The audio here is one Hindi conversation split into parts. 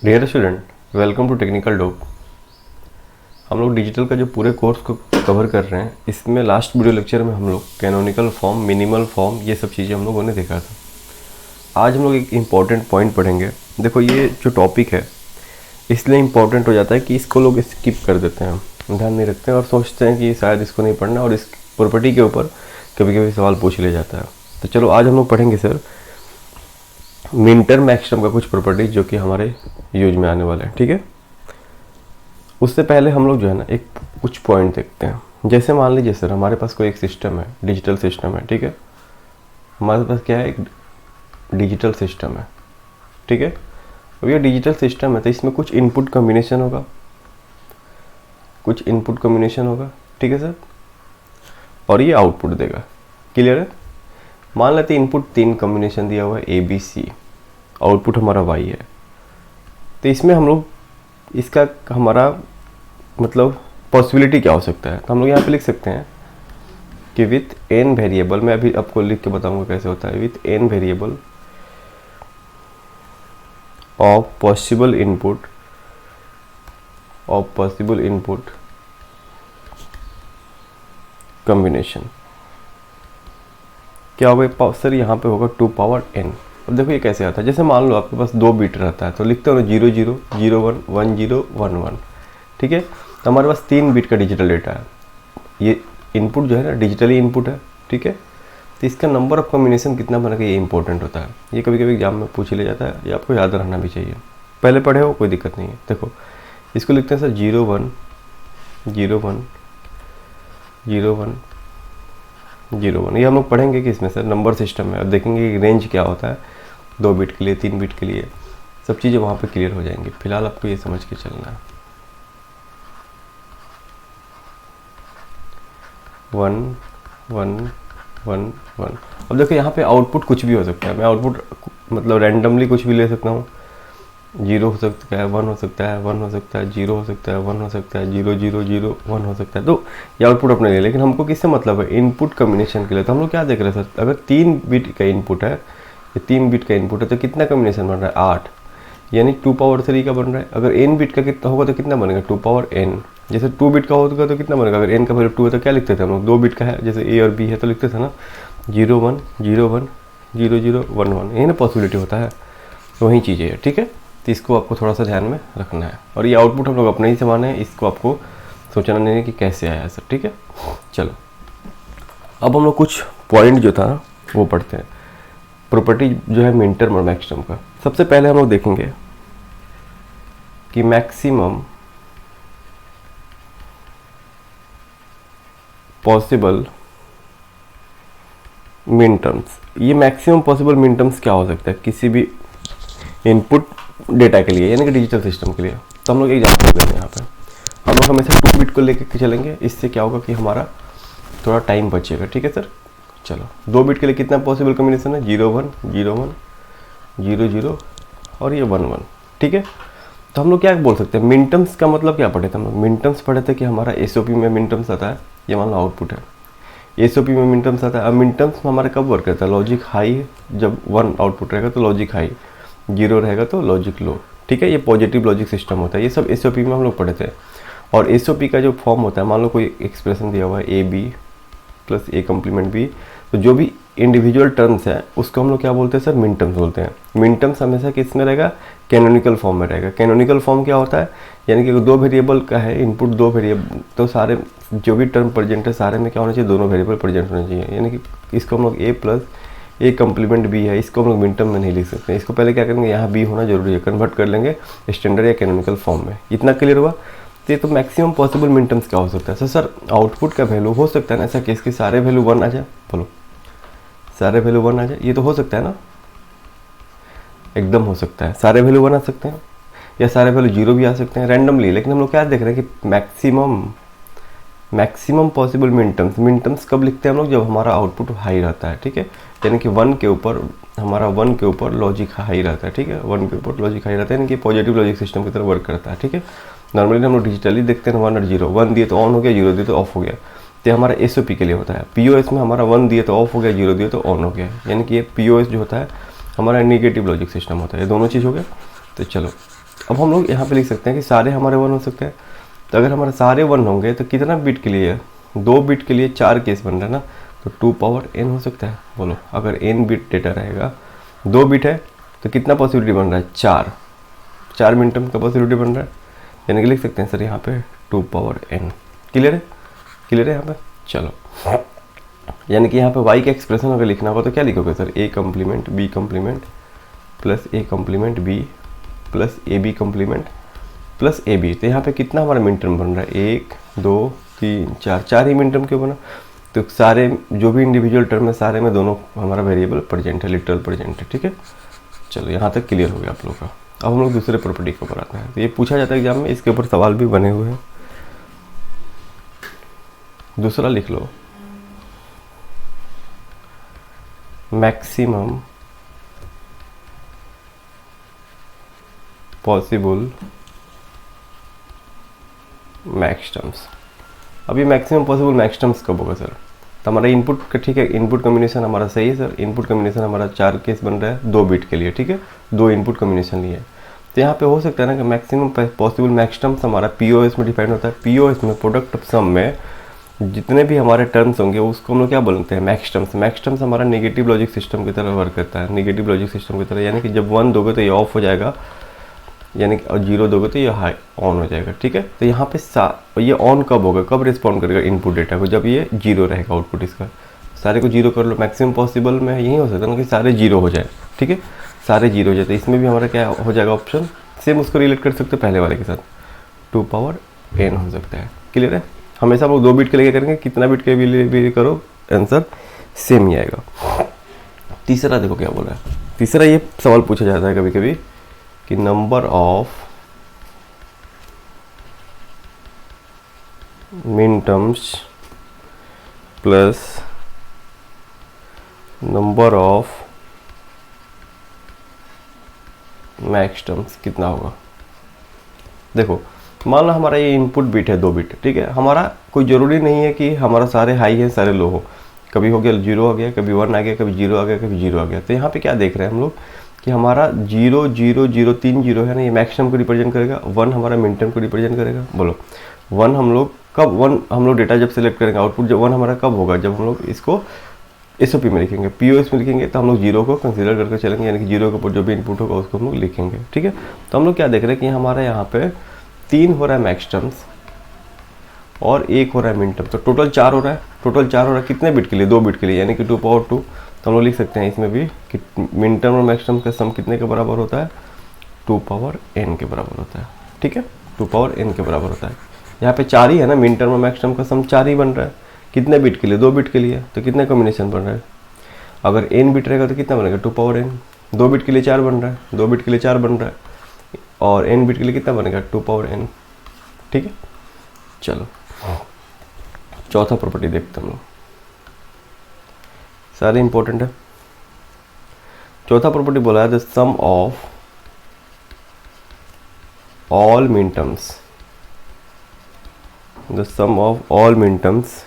Dear student, welcome to technical dog. हम लोग डिजिटल का जो पूरे कोर्स को कवर कर रहे हैं, इसमें लास्ट वीडियो लेक्चर में हम लोग कैनोनिकल फॉर्म, मिनिमल फॉर्म, ये सब चीज़ें हम लोगों ने देखा था। आज हम लोग एक इम्पॉर्टेंट पॉइंट पढ़ेंगे। देखो, ये जो टॉपिक है इसलिए इम्पॉर्टेंट हो जाता है कि इसको लोग स्किप कर देते हैं, ध्यान नहीं रखते हैं और सोचते हैं कि शायद इसको नहीं पढ़ना, और इस प्रॉपर्टी के ऊपर कभी कभी सवाल पूछ लिया जाता है। तो चलो आज हम लोग पढ़ेंगे सर मिन टर्म मैक्सिमम का कुछ प्रॉपर्टीज जो कि हमारे यूज में आने वाले हैं। ठीक है, उससे पहले हम लोग जो है ना एक कुछ पॉइंट देखते हैं। जैसे मान लीजिए सर हमारे पास कोई एक सिस्टम है, डिजिटल सिस्टम है। ठीक है, हमारे पास क्या है, एक डिजिटल सिस्टम है। ठीक है, अब ये डिजिटल सिस्टम है तो इसमें कुछ इनपुट कॉम्बिनेशन होगा, कुछ इनपुट कॉम्बिनेशन होगा। ठीक है सर, और ये आउटपुट देगा। क्लियर है? मान लेते हैं इनपुट 3 कॉम्बिनेशन दिया हुआ है ए बी सी, आउटपुट हमारा वाई है। तो इसमें हम लोग इसका हमारा मतलब पॉसिबिलिटी क्या हो सकता है, तो हम लोग यहाँ पे लिख सकते हैं कि विथ एन वेरिएबल, मैं अभी आपको लिख के बताऊंगा कैसे होता है, with an variable of possible input combination क्या होगा सर, यहाँ पे होगा 2 पावर n। अब देखो ये कैसे आता है, जैसे मान लो आपके पास 2 बिट रहता है तो लिखते हो ना 0 0 0 1 1 0 1 1। ठीक है, तो हमारे पास 3 बिट का डिजिटल डेटा है। ये इनपुट जो है ना डिजिटली इनपुट है। ठीक है, तो इसका नंबर ऑफ कॉम्बिनेशन कितना बनेगा ये इंपॉर्टेंट होता है। ये कभी कभी एग्जाम में पूछ लिया जाता है, ये आपको याद रहना भी चाहिए। पहले पढ़े हो कोई दिक्कत नहीं है। देखो इसको लिखते हैं सर 0 1 0 1 0 1 0 1। ये हम लोग पढ़ेंगे कि इसमें सर नंबर सिस्टम में, अब देखेंगे कि रेंज क्या होता है 2 बिट के लिए, 3 बिट के लिए, सब चीज़ें वहाँ पे क्लियर हो जाएंगी। फिलहाल आपको ये समझ के चलना है 1 1 1 1। अब देखो यहाँ पे आउटपुट कुछ भी हो सकता है, मैं आउटपुट मतलब रैंडमली कुछ भी ले सकता हूँ। 0 हो सकता है, 1 हो सकता है, 1 हो सकता है, 0 हो सकता है, 1 हो सकता है, 0 0 0 1 हो सकता है। तो ये आउटपुट अपने लिए, लेकिन हमको किससे मतलब है, इनपुट कॉम्बिनेशन के लिए। तो हम लोग क्या देख रहे हैं सर, अगर 3 बिट का इनपुट है, ये 3 बिट का इनपुट है तो कितना कॉम्बिनेशन बन रहा है 8, यानी 2 पावर 3 का बन रहा है। अगर n बिट का कितना होगा तो कितना बनेगा 2 पावर n। जैसे 2 बिट का होगा तो कितना बनेगा, अगर n का वैल्यू 2 है तो क्या लिखते थे हम लोग, 2 बिट का है, जैसे a और b है तो लिखते थे ना 0 1 0 1 0 0 1 1। यही ना पॉसिबिलिटी होता है, वही चीज़ें है। ठीक है, तो इसको आपको थोड़ा सा ध्यान में रखना है। और ये आउटपुट हम लोग अपने ही से माने हैं, इसको आपको सोचना नहीं है कि कैसे आया सर। ठीक है, चलो अब हम लोग कुछ पॉइंट जो था वो पढ़ते हैं, प्रॉपर्टी जो है मिन टर्म और मैक्सिमम का। सबसे पहले हम लोग देखेंगे कि मैक्सिमम पॉसिबल मिन टर्म्स। ये मैक्सिमम पॉसिबल मिन टर्म्स क्या हो सकता है किसी भी इनपुट डेटा के लिए, यानी कि डिजिटल सिस्टम के लिए। तो हम लोग एग्जाम्पल लेंगे यहाँ पे, हम लोग हमेशा 2 बिट को लेकर चलेंगे। इससे क्या होगा कि हमारा थोड़ा टाइम बचेगा। ठीक है सर, चलो 2 बिट के लिए कितना पॉसिबल कॉम्बिनेशन है, 0 1 0 1 0 0 और ये 1 1। ठीक है, तो हम लोग क्या बोल सकते हैं, मिन टर्म्स का मतलब क्या पढ़े थे हम लोग, मिन टर्म्स पढ़े थे कि हमारा एसओपी में मिन टर्म्स आता है, ये मान लो आउटपुट है, एसओपी में मिन टर्म्स आता है। अब मिन टर्म्स में हमारा कब वर्क करता है, लॉजिक हाई, जब 1 आउटपुट रहेगा तो लॉजिक हाई, 0 रहेगा तो लॉजिक लो। ठीक है, ये पॉजिटिव लॉजिक सिस्टम होता है। ये सब एसओपी में हम लोग पढ़े थे। और एसओपी का जो फॉर्म होता है, मान लो कोई एक्सप्रेशन दिया हुआ है A B plus A complement B, तो जो भी इंडिविजुअल टर्म्स है उसको हम लोग क्या बोलते हैं सर, मिन टर्म्स बोलते हैं। मिन टर्म्स हमेशा किस में रहेगा, कैनोनिकल फॉर्म में रहेगा। कैनोनिकल फॉर्म क्या होता है, यानी कि 2 वेरिएबल का है इनपुट, 2 वेरिएबल, तो सारे जो भी टर्म प्रेजेंट है सारे में क्या होना चाहिए, दोनों वेरिएबल प्रेजेंट होने चाहिए। यानी कि इसको हम लोग ए प्लस ए कम्प्लीमेंट बी है, इसको हम लोग मिन टर्म में नहीं लिख सकते। इसको पहले क्या करेंगे, यहाँ बी होना जरूरी है, कन्वर्ट कर लेंगे स्टैंडर्ड या कैनोनिकल फॉर्म में। इतना क्लियर हुआ? तो मैक्सिमम पॉसिबल मिन टर्म्स क्या हो सकता है सर, आउटपुट का वैल्यू हो सकता है ना ऐसा केस कि सारे वैल्यू 1 आ जाए, बोलो सारे वैल्यू 1 आ जाए, ये तो हो सकता है ना, एकदम हो सकता है। सारे वैल्यू 1 आ सकते हैं या सारे वैल्यू 0 भी आ सकते हैं रैंडमली। लेकिन हम लोग क्या देख रहे हैं कि मैक्सिमम पॉसिबल मिन टर्म्स कब लिखते हैं हम लोग, जब हमारा आउटपुट हाई रहता है। ठीक है, यानी कि 1 के ऊपर हमारा 1 के ऊपर लॉजिक हाई रहता है। ठीक है, 1 के ऊपर लॉजिक हाई रहता है, यानी कि पॉजिटिव लॉजिक सिस्टम की तरह वर्क करता है। ठीक है, नॉर्मली हम लोग डिजिटली देखते हैं 1 और 0, 1 दिए तो ऑन हो गया, 0 दिए तो ऑफ हो गया। तो हमारा एसओपी के लिए होता है। पीओएस में हमारा 1 दिए तो ऑफ हो गया, 0 दिए तो ऑन हो गया, यानी कि ये पीओएस जो होता है हमारा नेगेटिव लॉजिक सिस्टम होता है। ये दोनों चीज़ हो गया। तो चलो अब हम लोग यहाँ पे लिख सकते हैं कि सारे हमारे 1 हो सकते हैं। तो अगर हमारे सारे 1 होंगे तो कितना बिट के लिए, 2 बिट के लिए 4 केस बन रहा है ना, तो 2 पावर n हो सकता है। बोलो अगर n बिट डेटा रहेगा, 2 बिट है तो कितना पॉसिबिलिटी बन रहा है, 4 मिनटम का पॉसिबिलिटी बन रहा है, यानी कि लिख सकते हैं सर यहाँ पे 2 पावर n। क्लियर है यहाँ पे। चलो यानी कि यहाँ पे y का एक्सप्रेशन अगर लिखना होगा तो क्या लिखोगे sir, a complement b complement plus a complement b plus ab complement plus ab। तो यहाँ पे कितना हमारा मिन टर्म बन रहा है, 1 2 3 4, 4 ही मिन टर्म क्यों बना, तो सारे जो भी इंडिविजुअल टर्म है सारे में दोनों हमारा वेरिएबल प्रेजेंट है, लिटरल प्रेजेंट है। ठीक है, चलो यहाँ तक क्लियर हो गया आप लोगों का। अब हम लोग दूसरे प्रॉपर्टी के ऊपर आते हैं। तो ये पूछा जाता है एग्जाम में, इसके ऊपर सवाल भी बने हुए हैं। दूसरा लिख लो, मैक्सिमम पॉसिबल मैक्स टर्म्स। अभी मैक्सिमम पॉसिबल मैक्स टर्म्स कब होगा सर, तो हमारा इनपुट का, ठीक है, इनपुट कम्बिनेशन हमारा सही है सर। इनपुट कम्बिनेशन हमारा 4 केस बन रहा है 2 बिट के लिए, ठीक है, 2 इनपुट कम्बिनेशन लिए। तो यहाँ पे हो सकता है ना कि मैक्सिमम पॉसिबल मैक्स टर्म्स हमारा पीओएस में डिफाइन होता है। पीओएस में प्रोडक्ट ऑफ सम में जितने भी हमारे टर्म्स होंगे उसको हम लोग क्या बोलते हैं, मैक्स टर्म्स। मैक्स टर्म्स हमारा नेगेटिव लॉजिक सिस्टम की तरह वर्क करता है, नेगेटिव लॉजिक सिस्टम की तरह, यानी कि जब 1 दोगे तो ये ऑफ हो जाएगा, यानी कि और 0 दोगे तो ये हाई ऑन हो जाएगा। ठीक है, तो यहाँ पे ये ऑन कब होगा, कब रिस्पॉन्ड करेगा इनपुट डेटा को, जब ये 0 रहेगा आउटपुट इसका। सारे को 0 कर लो, मैक्सिमम पॉसिबल में यही हो सकता है ना कि सारे 0 हो जाए। ठीक है, सारे 0 हो जाए, तो इसमें भी हमारा क्या हो जाएगा ऑप्शन, सेम उसको रिलेट कर सकते हो पहले वाले के साथ, 2 पावर n हो सकता है। क्लियर है, हमेशा हम लोग 2 बिट के लिए करेंगे, कितना बिट के भी करो आंसर सेम ही आएगा। तीसरा देखो क्या बोला है, तीसरा ये सवाल पूछा जाता है कभी कभी कि नंबर ऑफ मिन terms plus number of max terms कितना होगा। देखो मान लो हमारा ये इनपुट बिट है 2 बिट, ठीक है, हमारा कोई ज़रूरी नहीं है कि हमारा सारे हाई है सारे लो हो, कभी हो गया 0 आ गया, कभी 1 आ गया, कभी 0 आ गया, कभी 0 आ गया। तो यहाँ पे क्या देख रहे हैं हम लोग कि हमारा 0 0 0 3 0 है ना, ये मैक्सिमम को रिप्रेजेंट करेगा, 1 हमारा मिन टर्म को रिप्रेजेंट करेगा। बोलो 1 हम लोग कब, 1 हम लोग डेटा जब सेलेक्ट करेंगे, आउटपुट जब 1 हमारा कब होगा, जब हम लोग इसको एसओपी में लिखेंगे, पीओएस में लिखेंगे, तो हम लोग 0 को कंसीडर करके चलेंगे, यानी कि 0 के ऊपर जो भी इनपुट होगा उसको हम लोग लिखेंगे। ठीक है, तो हम लोग क्या देख रहे हैं कि हमारे यहाँ पे 3 हो रहा है मैक्स टर्म्स और 1 हो रहा है मिन टर्म, तो टोटल 4 हो रहा है। टोटल 4 हो रहा है कितने बिट के लिए, 2 बिट के लिए, यानी कि 2 पावर 2। तो हम लोग लिख सकते हैं इसमें भी कि मिन टर्म और मैक्स टर्म का सम कितने के बराबर होता है, 2 पावर n के बराबर होता है। ठीक है, 2 पावर n के बराबर होता है। यहाँ पे 4 ही है ना, मिन टर्म और मैक्स टर्म का सम 4 ही बन रहा है। कितने बिट के लिए, 2 बिट के लिए, तो कितने कॉम्बिनेशन बन रहा है, अगर n बिट रहेगा तो कितना बनेगा, 2 पावर n। 2 बिट के लिए 4 बन रहा है, 2 बिट के लिए 4 बन रहा है, और n बिट के लिए कितना बनेगा, 2 पावर n। ठीक है, चलो चौथा प्रॉपर्टी देखते हम लोग, सारे इंपॉर्टेंट है। चौथा प्रॉपर्टी बोला है the sum of all min terms, the sum of all min terms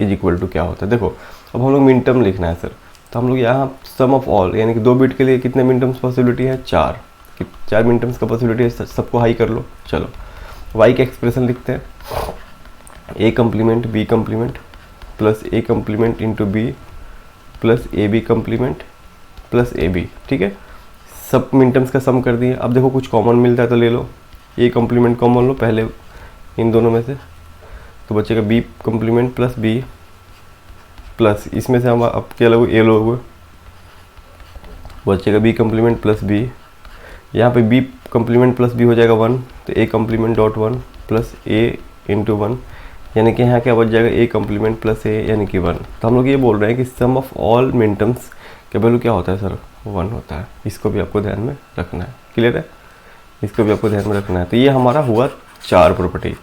is equal to क्या होता है। देखो अब हम लोग मिन टर्म लिखना है सर, तो हम लोग यहाँ सम ऑफ ऑल, यानी कि 2 बिट के लिए कितने मिन टर्म्स पॉसिबिलिटी है, 4 मिन टर्म्स का पॉसिबिलिटी है, सबको हाई कर लो। चलो y का एक्सप्रेशन लिखते हैं, a complement b complement plus a complement into b plus ab complement plus ab। ठीक है, सब मिन टर्म्स का सम कर दिए। अब देखो कुछ कॉमन मिलता है तो ले लो, a कम्प्लीमेंट कॉमन लो पहले इन दोनों में से, तो बचेगा b complement plus b plus इसमें से हम अब क्या लोगे, a लोगे, बचेगा b कम्प्लीमेंट प्लस b। यहाँ पे b कम्प्लीमेंट प्लस b हो जाएगा 1, तो a complement dot 1 plus a into 1, यानी कि यहाँ क्या बच जाएगा, a कम्प्लीमेंट प्लस a यानी कि 1। तो हम लोग ये बोल रहे हैं कि sum of all min terms का वैल्यू क्या होता है सर, 1 होता है। इसको भी आपको ध्यान में रखना है। क्लियर है, इसको भी आपको ध्यान में रखना है। तो ये हमारा हुआ 4 प्रॉपर्टी।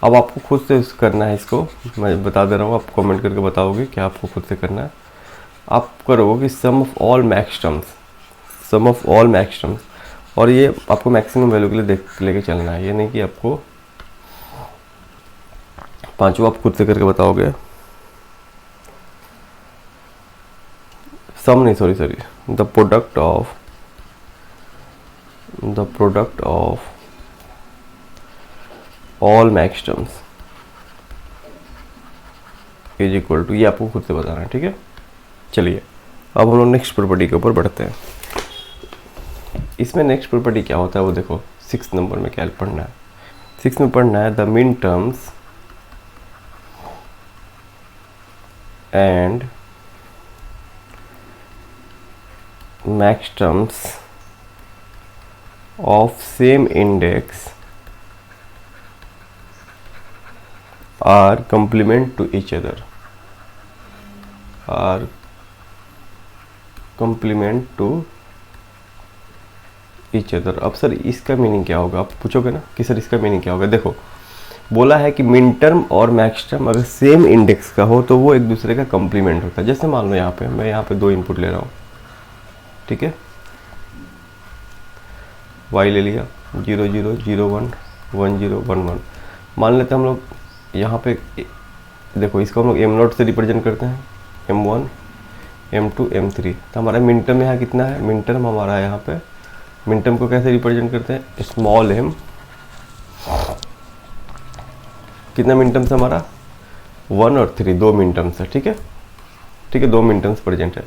अब आपको खुद से करना है, इसको मैं बता दे रहा हूँ, आप कमेंट करके बताओगे क्या आपको खुद से करना है। आप करोगे कि sum of all max terms, sum of all max terms, और ये आपको मैक्सिमम वैल्यू के लिए लेके चलना है, ये नहीं कि आपको पांचों आप खुद से करके बताओगे। सम नहीं, sorry the product of all max terms is equal to, ये आपको खुद से बताना है, ठीक है। चलिए अब हम लोग नेक्स्ट प्रॉपर्टी के ऊपर बढ़ते हैं। इसमें नेक्स्ट प्रॉपर्टी क्या होता है वो देखो, 6 नंबर में क्या पढ़ना है। 6 में पढ़ना है the min terms and max terms of same index are complement to each other, are complement to each other. अब सर इसका मीनिंग क्या होगा, आप पूछोगे ना कि सर इसका मीनिंग क्या होगा। देखो बोला है कि मिन टर्म और मैक्स टर्म अगर सेम इंडेक्स का हो तो वो एक दूसरे का कंप्लीमेंट होता है। जैसे मान लो यहाँ पे मैं यहाँ पे 2 इनपुट ले रहा हूँ, ठीक है, y ले लिया 0 0 0 1 1 0 1 1। मान लेते हैं हम लोग यहाँ पे देखो इसको हम लोग m0 से रिप्रेजेंट करते हैं, m1 m2 m3। तो हमारा मिन टर्म यहाँ कितना है, मिन टर्म हमारा यहाँ पे, मिन टर्म को कैसे रिप्रेजेंट करते हैं, स्मॉल m, कितना मिन टर्म्स हमारा 1 और 3, 2 मिन टर्म्स है, ठीक है, ठीक है, 2 मिन टर्म्स प्रेजेंट है।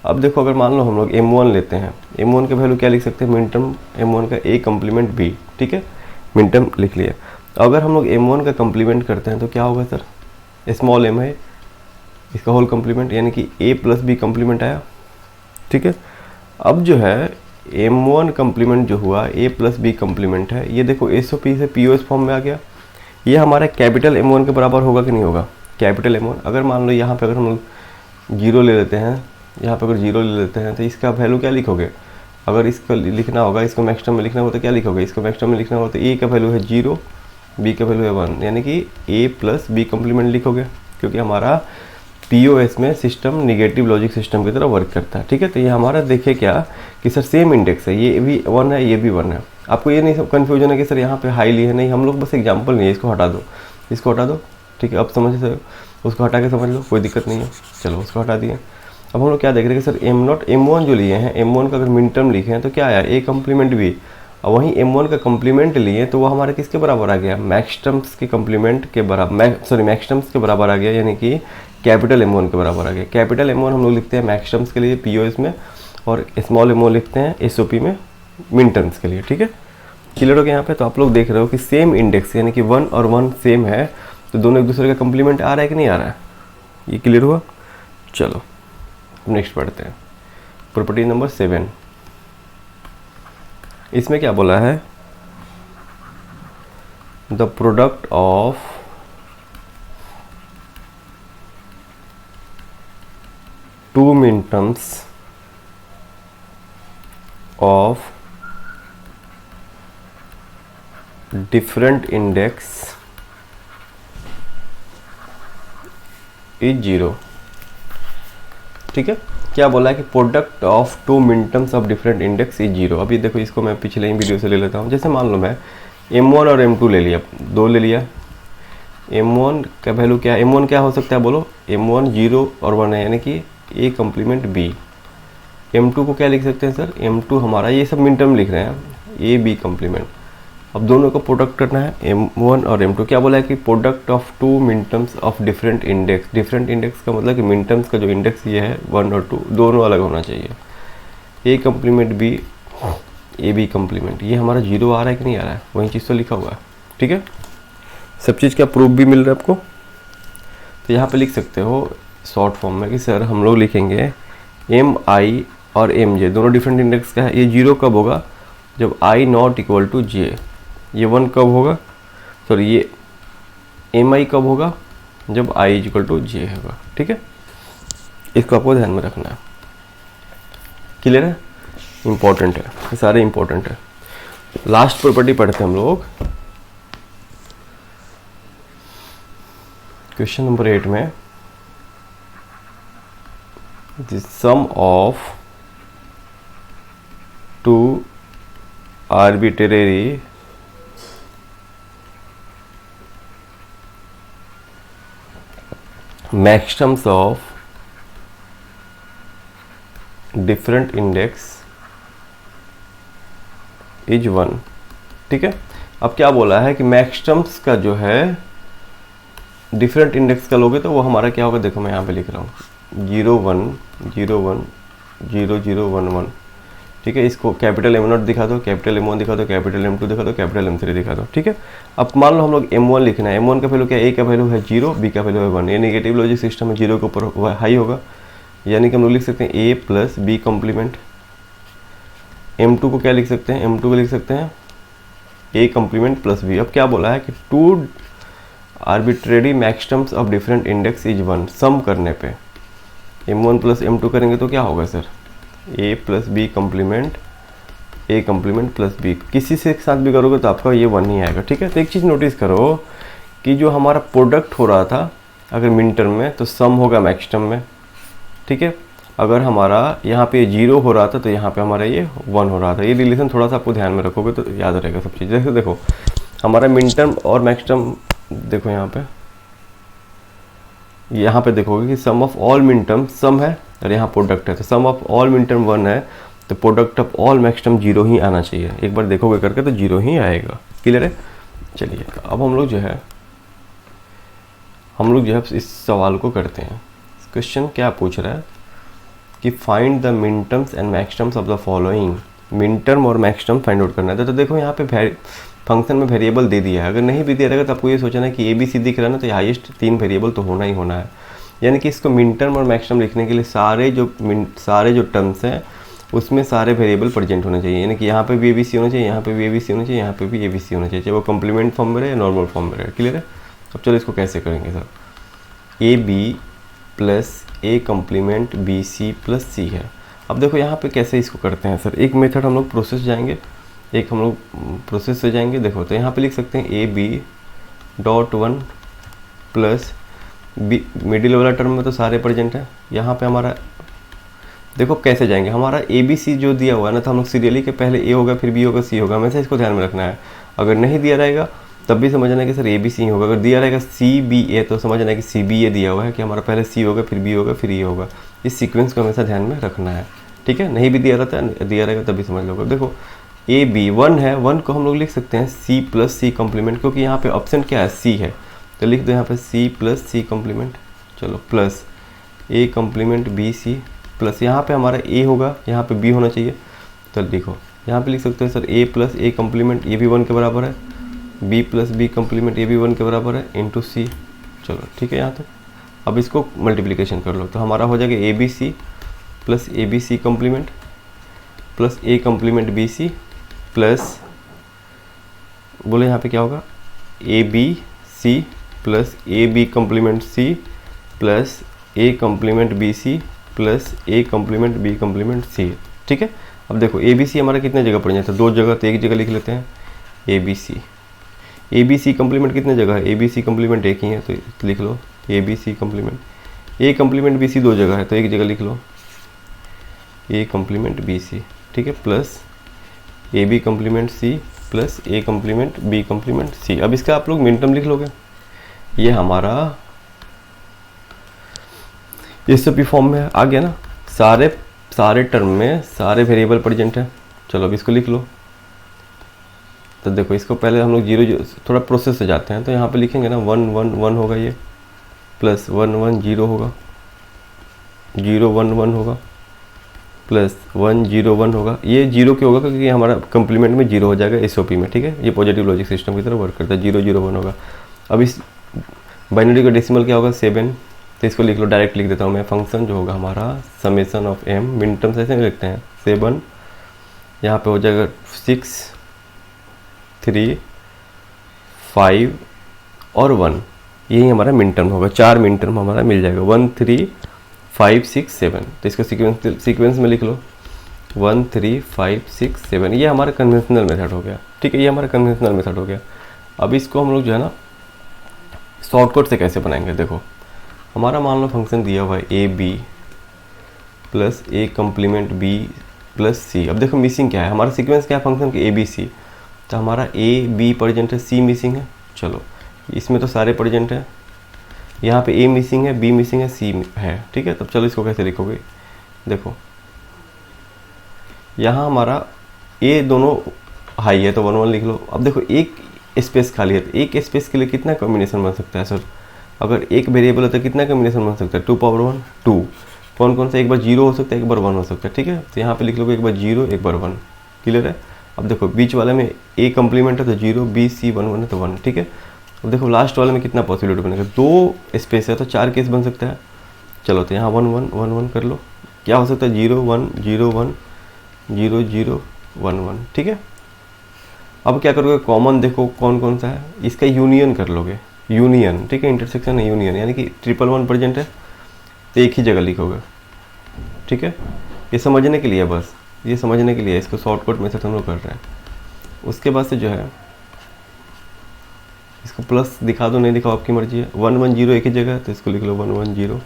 अब देखो अगर मान लो हम लोग m1 लेते हैं, m1 का वैल्यू क्या लिख सकते हैं, मिन टर्म m1 का a कंप्लीमेंट b, ठीक है, मिन टर्म लिख लिया। अगर हम लोग m1 का कंप्लीमेंट करते हैं तो क्या होगा सर, स्मॉल m है, इसका होल कंप्लीमेंट यानी कि a प्लस b कंप्लीमेंट आया, ठीक है। अब जो है m1 कंप्लीमेंट जो हुआ a प्लस b कंप्लीमेंट है, ये देखो SOP से POS फॉर्म में आ गया। ये हमारा कैपिटल M1 के बराबर होगा कि नहीं होगा, कैपिटल M1। अगर मान लो यहाँ पे अगर हम लोग 0 ले लेते हैं, यहाँ पे अगर 0 ले लेते हैं तो इसका वैल्यू क्या लिखोगे, अगर इसको लिखना होगा, इसको मैक्स टर्म में लिखना होगा तो क्या लिखोगे, इसको मैक्स टर्म में लिखना होगा तो a का वैल्यू है 0, b का वैल्यू है 1, यानी कि a प्लस b कंप्लीमेंट लिखोगे, क्योंकि हमारा POS में सिस्टम निगेटिव लॉजिक सिस्टम की तरह वर्क करता है, ठीक है। तो ये हमारा देखे क्या कि सर सेम इंडेक्स है, ये भी 1 है, ये भी 1 है। आपको ये नहीं सब कन्फ्यूजन है कि सर यहाँ पे हाईली है, नहीं, हम लोग बस एग्जांपल नहीं है, इसको हटा दो, इसको हटा दो, ठीक है। अब समझ सकते हो, उसको हटा के समझ लो, कोई दिक्कत नहीं है। चलो उसको हटा दिए। अब हम लोग क्या देख रहे हैं कि सर m0 m1 जो लिए हैं, m1 का अगर मिन टर्म लिखे हैं तो क्या आया, a कंप्लीमेंट b। और वहीं m1 का कंप्लीमेंट लिए तो वो हमारे किसके बराबर आ गया, मैक्स टर्म्स के कंप्लीमेंट के बराबर, मैक्स टर्म्स के बराबर आ गया, यानी कि कैपिटल M1 के बराबर आ गया। कैपिटल M1 हम लोग लिखते हैं मैक्स टर्म्स के लिए POS में, और स्मॉल m1 लिखते हैं SOP में मिन टर्म्स के लिए, ठीक है। क्लियर हो गया यहाँ पे। तो आप लोग देख रहे हो कि सेम इंडेक्स यानी कि 1 और 1 सेम है, तो दोनों एक दूसरे का कंप्लीमेंट आ रहा है कि नहीं आ रहा है, ये क्लियर हुआ। चलो नेक्स्ट पढ़ते हैं, प्रॉपर्टी नंबर 7। इसमें क्या बोला है, द प्रोडक्ट ऑफ टू मिन terms of different index is 0, ठीक है। क्या बोला है कि प्रोडक्ट ऑफ 2 मिन terms of different index is 0। अभी देखो इसको मैं पिछले ही वीडियो से ले लेता हूँ। जैसे मान लो मैं m1 और m2 ले लिया, 2 ले लिया, m1 का वैल्यू क्या है, m1 क्या हो सकता है बोलो, m1 0 और 1 है, यानी कि a कंप्लीमेंट b। m2 को क्या लिख सकते हैं सर, m2 हमारा, ये सब मिन टर्म लिख रहे हैं, a b कंप्लीमेंट। अब दोनों को प्रोडक्ट करना है, m1 और m2। क्या बोला है कि प्रोडक्ट ऑफ 2 मिन terms of different index. Different index का मतलब कि मिन टर्म्स का जो इंडेक्स ये है 1 और 2 दोनों अलग होना चाहिए। a complement b, a b complement, ये हमारा 0 आ रहा है कि नहीं आ रहा है, वही चीज़ तो लिखा हुआ है, ठीक है। सब चीज़ का प्रूफ भी मिल रहा है आपको। तो यहाँ पे लिख सकते हो शॉर्ट फॉर्म में कि सर हम लोग लिखेंगे mi और mj दोनों डिफरेंट इंडेक्स का है। ये 0 कब होगा, जब i not equal to j। ये 1 कब होगा, सॉरी ये mi कब होगा, जब i इक्वल टू j होगा, ठीक है। इसको आपको ध्यान में रखना है, क्लियर है, इंपॉर्टेंट है, ये सारे इंपॉर्टेंट है। लास्ट प्रॉपर्टी पढ़ते हैं हम लोग, क्वेश्चन नंबर 8 में, the sum of 2 arbitrary maximums of different index is 1, ठीक है। अब क्या बोला है कि मैक्स टर्म्स का जो है डिफरेंट इंडेक्स का लोगे तो वो हमारा क्या होगा, देखो मैं यहाँ पे लिख रहा हूँ 0 1 0 1 0 0 1 1, ठीक है। इसको कैपिटल M0 दिखा दो, कैपिटल M1 दिखा दो, कैपिटल M2 दिखा दो, कैपिटल M3 दिखा दो, ठीक है। अब मान लो हम लोग M1 लिखना है, M1 का वैल्यू क्या है, A का वैल्यू है 0, B का वैल्यू है 1, ये नेगेटिव लॉजिक सिस्टम है, 0 के ऊपर हाई होगा, यानी कि हम लोग लिख सकते हैं A plus B complement. M2 को क्या लिख सकते हैं, M2 को लिख सकते हैं A कॉम्प्लीमेंट प्लस B। अब क्या बोला है कि two arbitrary max terms of different index is 1, सम करने पे M1 प्लस M2 करेंगे तो क्या होगा sir, A plus B complement A complement plus B, किसी से एक साथ भी करोगे तो आपका ये 1 ही आएगा, ठीक है। तो एक चीज़ नोटिस करो कि जो हमारा प्रोडक्ट हो रहा था अगर मिन टर्म में तो सम होगा मैक्स टर्म में, ठीक है। अगर हमारा यहाँ पे 0 हो रहा था तो यहाँ पे हमारा ये 1 हो रहा था। ये रिलेशन थोड़ा सा आपको ध्यान में रखोगे तो याद रहेगा सब चीज़। जैसे देखो हमारा मिन टर्म और मैक्स टर्म, देखो यहाँ पे देखोगे कि sum of all min term सम है और यहाँ प्रोडक्ट है, तो सम ऑफ ऑल मिन टर्म 1 है तो product of all max term 0 ही आना चाहिए। एक बार देखोगे करके तो 0 ही आएगा, क्लियर है। चलिए अब हम लोग जो है इस सवाल को करते हैं। क्वेश्चन क्या पूछ रहा है कि find the min terms and max terms of the following, min term और मैक्स टर्म फाइंड आउट करना है। तो देखो यहाँ पे फंक्शन में वेरिएबल दे दिया है, अगर नहीं भी दिया रहेगा तो आपको ये सोचना है कि ABC दिख रहा है ना, तो ये हाईएस्ट 3 वेरिएबल तो होना ही होना है। यानी कि इसको मिन टर्म और मैक्स टर्म लिखने के लिए सारे जो टर्म्स हैं उसमें सारे वेरिएबल प्रेजेंट होने चाहिए। यानी कि यहाँ पे भी ABC होना चाहिए, यहाँ पे भी ABC होना चाहिए, यहाँ पे भी ABC होना चाहिए, चाहे वो कॉम्प्लीमेंट फॉर्म में रहे या नॉर्मल फॉर्म में रहे, क्लियर है। अब चलो इसको कैसे करेंगे sir, AB plus A complement BC plus C है। अब देखो यहाँ पे कैसे इसको करते हैं सर, एक मेथड हम लोग प्रोसेस जाएंगे, एक हम लोग प्रोसेस से जाएंगे। देखो तो यहाँ पे लिख सकते हैं AB.1 प्लस बी, मिडिल वाला टर्म में तो सारे प्रेजेंट है। यहाँ पे हमारा देखो कैसे जाएंगे, हमारा ABC जो दिया हुआ है ना, तो हम लोग सीरियली के पहले A होगा फिर B होगा C होगा, हमेशा इसको ध्यान में रखना है। अगर नहीं दिया रहेगा तब भी समझना है कि सर ABC ही होगा, अगर दिया रहेगा CBA तो समझना है कि CBA दिया हुआ है कि हमारा पहले C होगा फिर B होगा फिर E होगा। इस सीक्वेंस को हमेशा ध्यान में रखना है, ठीक है। नहीं भी दिया रहेगा तब भी समझ लो। देखो AB 1 है, 1 को हम लोग लिख सकते हैं C प्लस C कॉम्प्लीमेंट, क्योंकि यहाँ पे ऑप्शन क्या है C है, तो लिख दो यहाँ पे C प्लस C कॉम्प्लीमेंट, चलो plus A complement BC plus यहाँ पे हमारा A होगा, यहाँ पे B होना चाहिए, तो लिखो यहाँ पे लिख सकते हैं sir A plus A complement, ये भी 1 के बराबर है, B प्लस B कॉम्प्लीमेंट, ये भी 1 के बराबर है, इंटू C। चलो ठीक है यहाँ तक। अब इसको मल्टीप्लिकेशन कर लो तो हमारा हो जाएगा ABC plus ABC complement plus A complement BC plus, बोले यहाँ पे क्या होगा, ABC plus AB complement C plus A complement BC plus A complement B complement C, ठीक है। अब देखो ABC हमारा कितने जगह पड़ जाता है, 2 जगह, तो एक जगह लिख लेते हैं ABC कॉम्प्लीमेंट कितने जगह है, ABC कॉम्प्लीमेंट एक ही है तो लिख लो ABC complement, A complement BC 2 जगह है तो एक जगह लिख लो A कॉम्प्लीमेंट BC, ठीक है, plus AB complement C plus A complement B complement C। अब इसका आप लोग मिन टर्म लिख लोगे, ये हमारा इस सब फॉर्म में आ गया ना, सारे टर्म में सारे वेरिएबल प्रेजेंट है। चलो अब इसको लिख लो, तो देखो इसको पहले हम लोग 0 थोड़ा प्रोसेस से जाते हैं, तो यहाँ पे लिखेंगे ना 1 1 1 होगा ये, प्लस 1 1 0 होगा, 0 1 1 होगा, प्लस 1 0 1 होगा। ये 0 क्यों होगा, क्योंकि हमारा कंप्लीमेंट में 0 हो जाएगा SOP में, ठीक है। ये पॉजिटिव लॉजिक सिस्टम की तरह वर्क करता है, 0 0 1 होगा। अब इस बाइनरी का डेसिमल क्या होगा 7, तो इसको लिख लो, डायरेक्ट लिख देता हूँ मैं, फंक्शन जो होगा हमारा समेशन ऑफ M, मिन टर्म्स ऐसे लिखते हैं 7, यहाँ पे हो जाएगा 6 3 5 और 1, यही हमारा मिन टर्म होगा। 4 मिन टर्म हमारा मिल जाएगा, 1 3 5 6 7, तो इसको सीक्वेंस में लिख लो 1 3 5 6 7, ये हमारा कन्वेंशनल मेथड हो गया, ठीक है, ये हमारा कन्वेंशनल मेथड हो गया। अब इसको हम लोग जो है ना शॉर्टकट से कैसे बनाएंगे, देखो हमारा मान लो फंक्शन दिया हुआ है AB plus A complement B plus C। अब देखो मिसिंग क्या है, हमारा सीक्वेंस क्या है फंक्शन के ABC, तो हमारा A B प्रेजेंट है, C मिसिंग है। चलो इसमें तो सारे प्रेजेंट है, यहाँ पे A मिसिंग है, B मिसिंग है, C है, ठीक है। तब चलो इसको कैसे लिखोगे, देखो यहाँ हमारा A दोनों हाई है तो 1 1 लिख लो। अब देखो एक स्पेस खाली है, तो एक स्पेस के लिए कितना कॉम्बिनेशन बन सकता है सर? अगर एक वेरिएबल है तो कितना कॉम्बिनेशन बन सकता है? 2 पावर 1 2। कौन कौन सा? एक बार 0 हो सकता है, एक बार 1 हो सकता है, ठीक है। तो यहाँ पे लिख लोगे एक बार 0 एक बार 1, क्लियर है। अब देखो बीच वाले में ए कम्प्लीमेंट है तो 0, बी सी 1 1 है तो 1, ठीक है। अब देखो लास्ट वाले में कितना पॉसिबिलिटी बनेगा? 2 स्पेस है तो 4 केस बन सकता है। चलो तो यहाँ 1 1 1 1 कर लो, क्या हो सकता है? 0 1 0 1 0 0 1 1, ठीक है। अब क्या करोगे? कॉमन देखो कौन कौन सा है, इसका यूनियन कर लोगे, यूनियन, ठीक है। इंटरसेक्शन है यूनियन, यानी कि 1 1 प्रेजेंट है तो एक ही जगह लिखोगे, ठीक है। ये समझने के लिए, बस ये समझने के लिए, इसको शॉर्टकट मेथड हम लोग कर रहे हैं। उसके बाद से जो है इसको प्लस दिखा दो, नहीं दिखाओ आपकी मर्जी है। 1 1 0 एक ही जगह है तो इसको लिख लो 1 1 0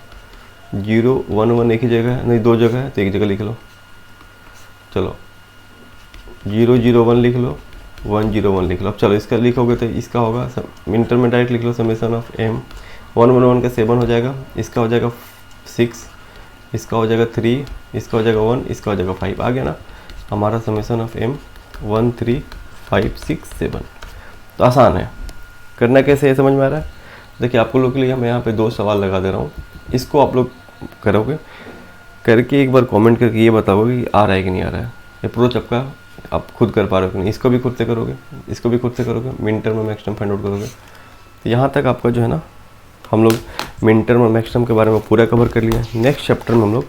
0 1 1 एक ही जगह है, नहीं 2 जगह है तो एक जगह लिख लो। चलो 0 0 1 लिख लो, 1 0 1 लिख लो। अब चलो इसका लिखोगे तो इसका होगा इंटर में डायरेक्ट लिख लो समेशन ऑफ m। 1 1 1 का 7 हो जाएगा, इसका हो जाएगा 6, इसका हो जाएगा 3, इसका हो जाएगा 1, इसका हो जाएगा 5। आ गया ना हमारा समेशन ऑफ m 1 3 5 6 7। तो आसान है, करना कैसे है समझ में आ रहा है? देखिए आपको लोग के लिए मैं यहाँ पे 2 सवाल लगा दे रहा हूँ, इसको आप लोग करोगे, करके एक बार कमेंट करके ये बताओगे कि आ रहा है कि नहीं आ रहा है। अप्रोच आपका आप खुद कर पा रहे हो कि नहीं। इसको भी खुद से करोगे, इसको भी खुद से करोगे, मिड टर्म और मैक्स टर्म फाइंड आउट करोगे। तो यहाँ तक आपका जो है ना, हम लोग मिड टर्म और मैक्स टर्म के बारे में पूरा कवर कर लिया। नेक्स्ट चैप्टर में हम लोग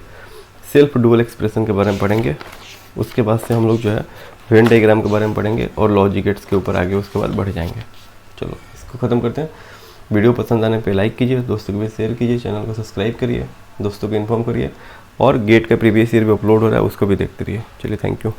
सेल्फ डुअल एक्सप्रेशन के बारे में पढ़ेंगे। उसके बाद से हम लोग जो है वेन डायग्राम के बारे में पढ़ेंगे और लॉजिक गेट्स के ऊपर आगे उसके बाद बढ़ जाएंगे। चलो इसको ख़त्म करते हैं। वीडियो पसंद आने पे लाइक कीजिए, दोस्तों के भी शेयर कीजिए, चैनल को सब्सक्राइब करिए, दोस्तों को इन्फॉर्म करिए, और गेट का प्रीवियस ईयर भी अपलोड हो रहा है उसको भी देखते रहिए। चलिए थैंक यू।